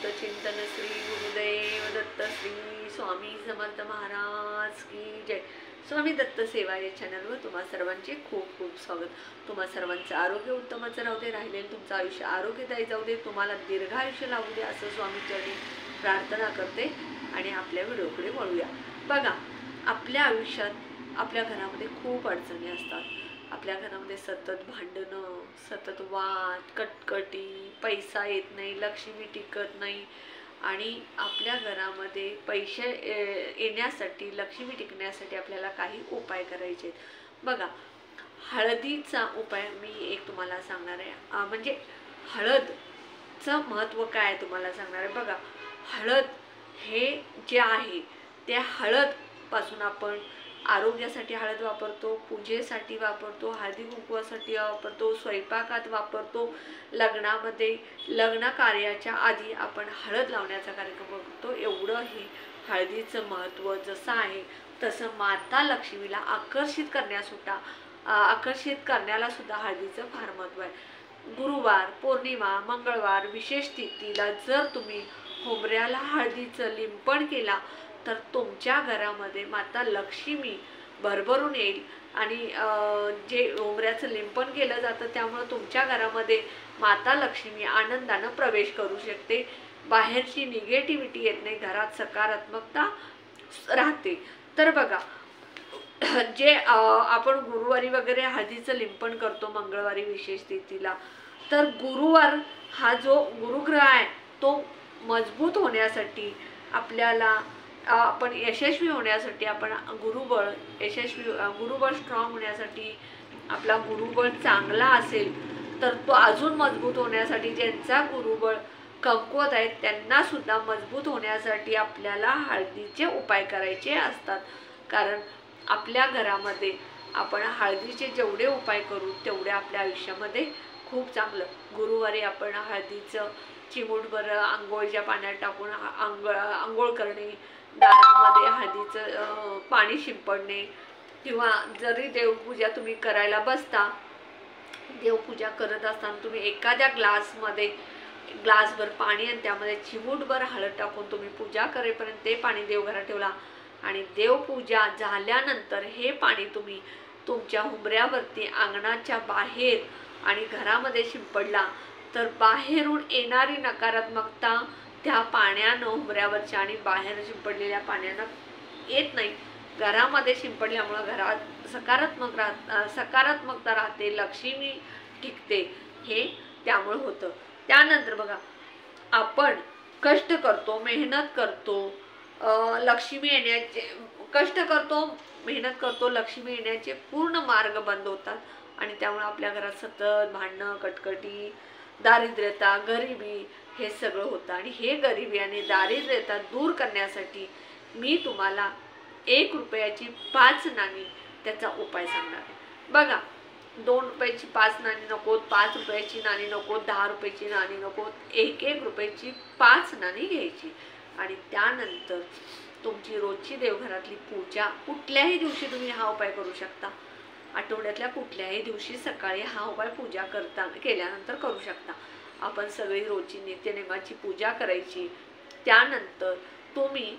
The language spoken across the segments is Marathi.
दत्त चिंतन श्री गुरुदेव दत्त श्री स्वामी समर्थ महाराज की जय। स्वामी दत्त सेवा या चॅनलवर तुम्हा सर्वांचे खूप खूप स्वागत। तुम्हा सर्वांचं आरोग्य उत्तमच राहू दे, राहिलेलं तुमचं आयुष्य आरोग्यदायी जाऊ दे, तुम्हाला दीर्घायुष्य लाभू दे असं स्वामीचरणी प्रार्थना करते आणि आपल्या व्हिडिओकडे वळूया। बघा, आपल्या आयुष्यात आपल्या घरामध्ये खूप अडचणी असतात। आपल्या घरामध्ये सतत भांडणं, सतत वाद, कटकटी, पैसा येत नाही, लक्ष्मी टिकत नाही आणि आपल्या घरामध्ये पैसे येण्यासाठी, लक्ष्मी टिकण्यासाठी आपल्याला काही उपाय करायचे आहेत। बघा, हळदीचा उपाय मी एक तुम्हाला सांगणार आहे। म्हणजे हळदचं महत्त्व काय आहे तुम्हाला सांगणार आहे। बघा, हळद हे जे आहे त्या हळदपासून आपण आरोग्यासाठी हळद वापरतो, पूजेसाठी वापरतो, हळदी कुंकवासाठी वापरतो, स्वयंपाकात वापरतो, लग्नामध्ये लग्न कार्याच्या आधी आपण हळद लावण्याचा कार्यक्रम करतो। एवढं हे हळदीचं महत्त्व जसं आहे तसं माता लक्ष्मीला आकर्षित करण्याला सुद्धा हळदीचं फार महत्त्व आहे। गुरुवार, पौर्णिमा, मंगळवार, विशेष तिथीला जर तुम्ही होमऱ्याला हळदीचं लिंपण केला तर तुमच्या घरामध्ये माता लक्ष्मी भरभरून येईल आणि जे होमऱ्याचं लिंपन केलं जातं त्यामुळे तुमच्या घरामध्ये माता लक्ष्मी आनंदानं प्रवेश करू शकते। बाहेरची निगेटिव्हिटी येत नाही, घरात सकारात्मकता राहते। तर बघा, जे आपण गुरुवारी वगैरे हळदीचं लिंपन करतो, मंगळवारी विशेष तिथीला, तर गुरुवार हा जो गुरुग्रह आहे तो मजबूत होण्यासाठी आपल्याला आपण यशस्वी होण्यासाठी आपण गुरुबळ स्ट्रॉंग होण्यासाठी आपला गुरुबळ चांगला असेल तर तो अजून मजबूत होण्यासाठी, ज्यांचा गुरुबळ कमकुवत आहे त्यांना सुद्धा मजबूत होण्यासाठी आपल्याला हळदीचे उपाय करायचे असतात। कारण आपल्या घरामध्ये आपण हळदीचे जेवढे उपाय करू तेवढे आपल्या आयुष्यामध्ये खूप चांगलं। गुरुवारी आपण हळदीचं चिमूटभर आंघोळीच्या पाण्यात टाकून आंघोळ करणे, दारामध्ये हळदीचं पाणी शिंपडणे, किंवा जरी देवपूजा तुम्ही करायला बसता, देवपूजा करत असताना तुम्ही एखाद्या ग्लासभर पाणी आणि त्यामध्ये चिमूटभर हळद टाकून तुम्ही पूजा करेपर्यंत ते पाणी देवघरात ठेवला आणि देवपूजा झाल्यानंतर हे पाणी तुम्ही तुमच्या हुंबऱ्यावरती, अंगणाच्या बाहेर आणि घरामध्ये शिंपडला तर बाहेरून येणारी नकारात्मकता त्या पाण्यानं, हुंबऱ्यावरच्या आणि बाहेर शिंपडलेल्या पाण्यानं येत नाही। घरामध्ये शिंपडल्यामुळं घरात सकारात्मकता राहते, लक्ष्मी टिकते, हे त्यामुळे होतं। त्यानंतर बघा, आपण कष्ट करतो, मेहनत करतो, लक्ष्मी येण्याचे पूर्ण मार्ग बंद होतात आणि त्यामुळे आपल्या घरात सतत भांडणं, कटकटी, दारिद्र्यता, गरिबी हे सगळं होतं। आणि हे गरिबी आणि दारिद्र्यता दूर करण्यासाठी मी तुम्हाला 1 रुपयाची 5 नाणी त्याचा उपाय सांगणार आहे। बघा, 2 रुपयाची 5 नाणी नको, 5 रुपयाची नाणी नको, 10 रुपयाची नाणी नको, 1 रुपयाची 5 नाणी घ्यायची आणि त्यानंतर तुमची रोजची देवघरातली पूजा कुठल्याही दिवशी तुम्ही हा उपाय करू शकता। आठवड्यातल्या कुठल्याही दिवशी सकाळी हा उपाय पूजा केल्यानंतर करू शकता। आपण सगळी रोजची नित्यनेमाची पूजा करायची। त्यानंतर तुम्ही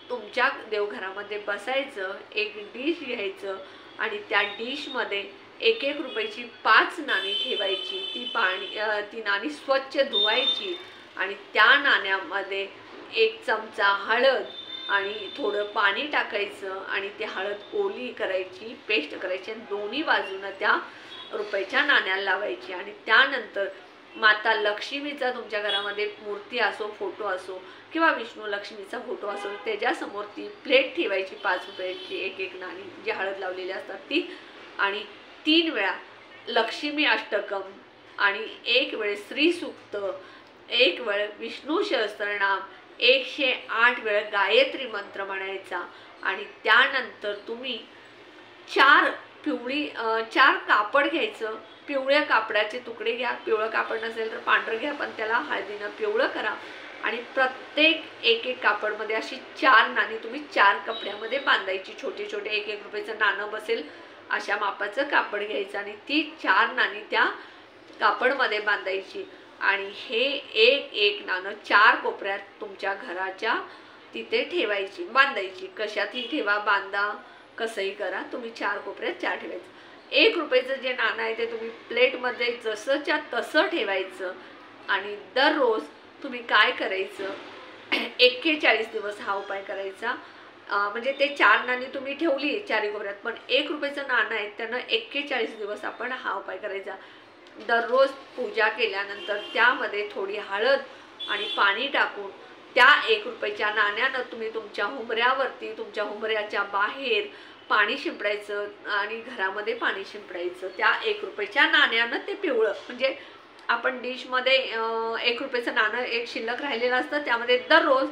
तुमच्या देवघरामध्ये बसायचं, एक डिश घ्यायचं आणि त्या डिशमध्ये 1 रुपयाची 5 नाणी ठेवायची। ती नाणी स्वच्छ धुवायची आणि त्या नाण्यामध्ये 1 चमचा हळद आणि थोडं पाणी टाकायचं आणि ती हळद ओली करायची, पेस्ट करायची आणि दोन्ही बाजूनं त्या रुपयाच्या नाण्याला लावायची आणि त्यानंतर माता लक्ष्मीचा तुमच्या घरामध्ये मूर्ती असो, फोटो असो किंवा विष्णू लक्ष्मीचा फोटो असो, त्याच्यासमोर ती प्लेट ठेवायची, 5 रुपयाची 1 नाणी जी हळद लावलेली असतात ती, आणि 3 वेळा लक्ष्मी अष्टकम आणि 1 वेळ श्रीसूक्त, 1 वेळ विष्णू सहस्त्रनाम, 108 वेळ गायत्री मंत्र म्हणायचा आणि त्यानंतर तुम्ही 4 कापड घ्यायचं, पिवळ्या कापडाचे तुकडे घ्या, पिवळं कापड नसेल तर पांढरं घ्या, पण त्याला हळदीनं पिवळं करा आणि प्रत्येक 1 कापडमध्ये अशी 4 नाणी तुम्ही 4 कपड्यामध्ये बांधायची। छोटे छोटे 1 रुपयाचं नाणं बसेल अशा मापाचं कापड घ्यायचं आणि ती 4 नाणी त्या कापडमध्ये बांधायची आणि हे एक एक नाणं 4 कोपऱ्यात तुमच्या घराच्या तिथे ठेवायची, बांधायची. कशातही ठेवा, बांधा, कसंही करा, तुम्ही 4 कोपऱ्यात 4 ठेवायचं. 1 रुपयाचं जे नाणं आहे ते तुम्ही प्लेटमध्ये जसंच्या तसं ठेवायचं. आणि दररोज तुम्ही काय करायचं, 41 दिवस हा उपाय करायचा. म्हणजे ते 4 नाणी तुम्ही ठेवली 4 कोपऱ्यात, पण 1 रुपयाचं नाणं आहे त्यानं 41 दिवस आपण हा उपाय करायचा. दररोज पूजा केल्यानंतर त्यामध्ये थोडी हळद आणि पाणी टाकून त्या 1 रुपयाच्या नाण्यानं तुम्ही तुमच्या हुंबऱ्यावरती, तुमच्या हुंबऱ्याच्या बाहेर पाणी शिंपडायचं आणि घरामध्ये पाणी शिंपडायचं. त्या 1 रुपयाच्या नाण्यानं ते पिवळं, म्हणजे आपण डिशमध्ये 1 रुपयाचं नाणं एक शिल्लक राहिलेलं असतं, त्यामध्ये दररोज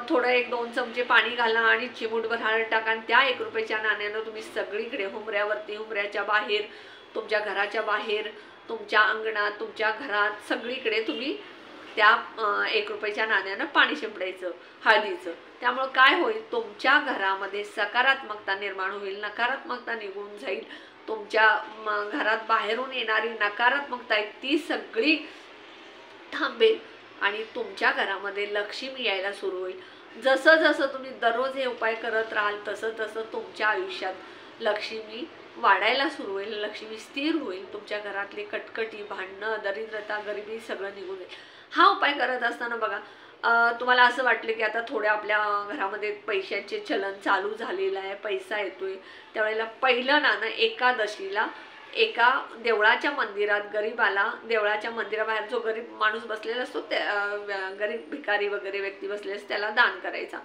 थोडं 1-2 चमचे पाणी घाला आणि चिमूटभर हळद टाका आणि त्या 1 रुपयाच्या नाण्यानं तुम्ही सगळीकडे हुंबऱ्यावरती, हुंबऱ्याच्या बाहेर, तुमच्या घराच्या बाहेर, तुमच्या अंगणात, तुमच्या घरात सगळीकडे तुम्ही त्या 1 रुपयाच्या नाण्यानं पाणी शिंपडायचं हळदीचं. त्यामुळं काय होईल, तुमच्या घरामध्ये सकारात्मकता निर्माण होईल, नकारात्मकता निघून जाईल. तुमच्या घरात बाहेरून येणारी नकारात्मकता आहे ती सगळी थांबेल आणि तुमच्या घरामध्ये लक्ष्मी यायला सुरू होईल. जसं जसं तुम्ही दररोज हे उपाय करत राहाल तसं तसं तुमच्या आयुष्यात लक्ष्मी वाढायला सुरू होईल, लक्ष्मी स्थिर होईल. तुमच्या घरातली कटकटी, भांडणं, दरिद्रता, गरिबी सगळं निघून जाईल. हा उपाय करत असताना बघा, तुम्हाला असं वाटलं की आता थोड्या आपल्या घरामध्ये पैशाचे चलन चालू झालेलं आहे, पैसा येतोय, त्यावेळेला पहिलं नाणं एकादशीला एका देवळाच्या मंदिरात गरीबाला, देवळाच्या मंदिराबाहेर जो गरीब माणूस बसलेला असतो, त्या गरीब भिकारी वगैरे व्यक्ती बसलेले असते त्याला दान करायचा.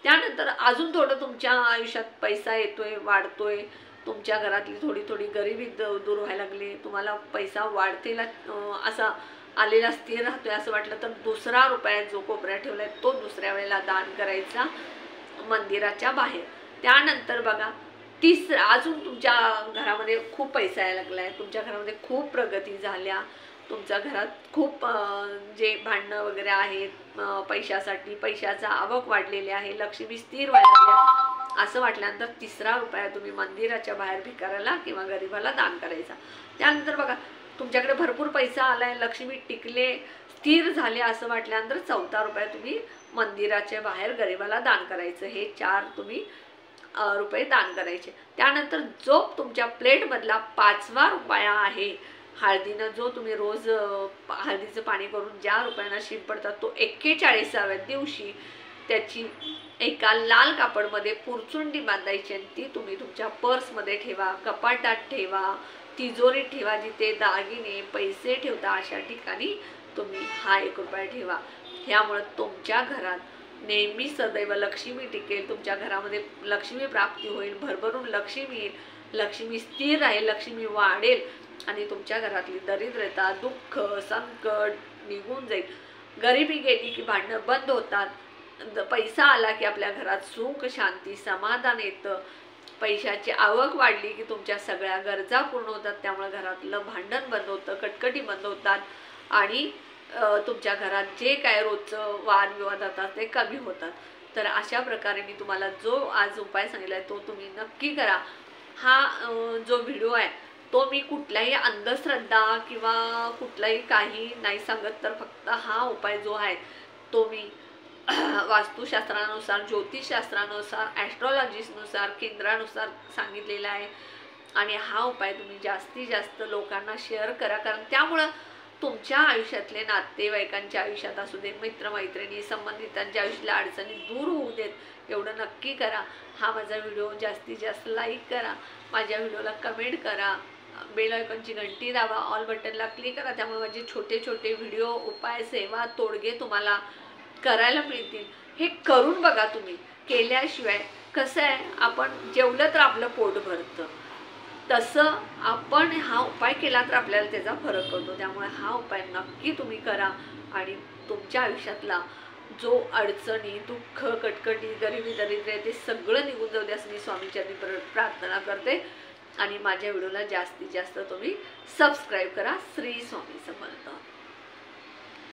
त्यानंतर अजून थोडं तुमच्या आयुष्यात पैसा येतोय, वाढतोय, तुमच्या घरातली थोडी थोडी गरिबी दूर व्हायला लागली, तुम्हाला पैसा वाढतेला असा आलेला स्थिर राहतोय असं वाटलं तर 2 रुपया जो कोपऱ्यात ठेवलाय तो दुसऱ्या वेळेला दान करायचा मंदिराच्या बाहेर. त्यानंतर बघा, तिसरा, अजून तुमच्या घरामध्ये खूप पैसा यायला लागलाय, तुमच्या घरामध्ये खूप प्रगती झाल्या, तुमच्या घरात खूप जे भांडणं वगैरे आहेत पैशासाठी, पैशाचा आवक वाढलेली आहे, लक्ष्मी स्थिर व्हायला लागल्या असं वाटल्यानंतर 3 रुपया तुम्ही मंदिराच्या बाहेर भिकाऱ्याला किंवा गरीबाला दान करायचा. त्यानंतर बघा, तुमच्याकडे भरपूर पैसा आलाय, लक्ष्मी टिकले, स्थिर झाले असं वाटल्यानंतर 4 रुपया तुम्ही मंदिराच्या बाहेर गरीबाला दान करायचं. हे 4 तुम्ही रुपये दान करायचे. त्यानंतर जो तुमच्या प्लेटमधला 5वा रुपया आहे, हळदीनं जो तुम्ही रोज हळदीचं पाणी करून ज्या रुपयानं शिंपडतात, तो 41व्या दिवशी त्याची एका लाल कापडमध्ये पुरचुंडी बांधायची आणि ती तुम्ही तुमच्या पर्समध्ये ठेवा, कपाटात ठेवा, तिजोरीत ठेवा, जिथे दागिने पैसे ठेवता अशा ठिकाणी तुम्ही हा 1 रुपया ठेवा. ह्यामुळे तुमच्या घरात नेहमी सदैव लक्ष्मी टिकेल, तुमच्या घरामध्ये लक्ष्मी प्राप्ती होईल, भरभरून लक्ष्मी येईल, लक्ष्मी स्थिर राहील, लक्ष्मी वाढेल आणि तुमच्या घरातली दरिद्रता, दुःख, संकट निघून जाईल. गरिबी गेली की भांडणं बंद होतात, पैसा आला की आपल्या घरात सुख, शांती, समाधान येतं, पैशाची आवक वाढली की तुमच्या सगळ्या गरजा पूर्ण होतात. त्यामुळे घरातलं भांडण बंद होतं, कटकटी बंद होतात आणि तुमच्या घरात जे काय रोजचं वादविवाद होतात ते कमी होतात. तर अशा प्रकारे मी तुम्हाला जो आज उपाय सांगितला आहे तो तुम्ही नक्की करा. हा जो व्हिडिओ आहे तो मी कुठल्याही अंधश्रद्धा किंवा कुठलाही काही नाही सांगत, तर फक्त हा उपाय जो आहे तो मी वास्तुशास्त्रानुसार, ज्योतिषशास्त्रानुसार, ॲस्ट्रॉलॉजीनुसार, केंद्रानुसार सांगितलेला आहे. आणि हा उपाय तुम्ही जास्तीत जास्त लोकांना शेअर करा, कारण त्यामुळं तुमच्या आयुष्यातले नातेवाईकांच्या आयुष्यात असू दे, मित्रमैत्रिणी, संबंधितांच्या आयुष्यातल्या अडचणी दूर होऊ देत, एवढं नक्की करा. हा माझा व्हिडिओ जास्तीत जास्त लाईक करा, माझ्या व्हिडिओला कमेंट करा, बेल आयकॉनची घंटी दाबा, ऑल बटनला क्लिक करा. त्यामुळे माझे छोटे छोटे व्हिडिओ, उपाय, सेवा, तोडगे तुम्हाला करायला मिळतील. हे करून बघा तुम्ही. केल्याशिवाय कसं आहे, आपण जेवलं तर आपलं पोट भरतं, तसं आपण हा उपाय केला तर आपल्याला त्याचा फरक कळतो. त्यामुळे हा उपाय नक्की तुम्ही करा आणि तुमच्या आयुष्यातला जो अडचणी, दुःख, कटकटी, गरिबी, दरिद्र ते सगळं निघून जाऊ दे असं मी स्वामीचरणी प्रार्थना करते. आणि माझ्या व्हिडिओला जास्तीत जास्त तुम्ही सबस्क्राईब करा. श्री स्वामी समर्थ.